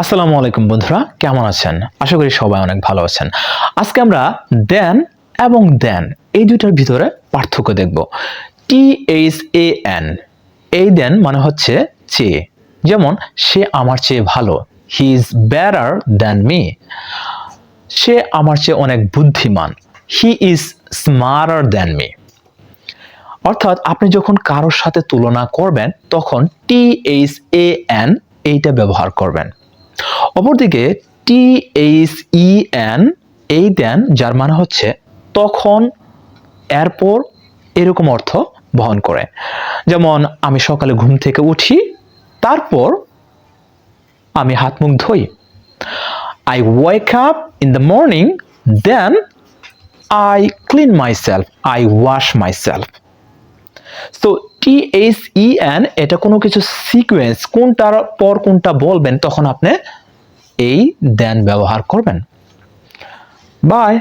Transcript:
আসসালামু আলাইকুম বন্ধুরা, কেমন আছেন? আশা করি সবাই অনেক ভালো আছেন। আজকে আমরা দেন এবং দেন এই দুইটার ভিতরে পার্থক্য দেখব। THAN, এই দেন মানে হচ্ছে চেয়ে, যেমন সে আমার চেয়ে ভালো, he is better than me. সে আমার চেয়ে অনেক বুদ্ধিমান, he is smarter than me. অর্থাৎ আপনি যখন কারোর সাথে তুলনা করবেন তখন THAN এইটা ব্যবহার করবেন। অপরদিকে THEN, এই দেন যার মানে হচ্ছে তখন, এরপর, এরকম অর্থ বহন করে। যেমন আমি সকালে ঘুম থেকে উঠি, তারপর আমি হাত মুখ ধুই। I wake up in the morning, then I clean myself, I wash myself. তো THEN এটা কোনো কিছু সিকোয়েন্স, কোনটার পর কোনটা বলবেন তখন আপনি এই দেন ব্যবহার করবেন। বাই।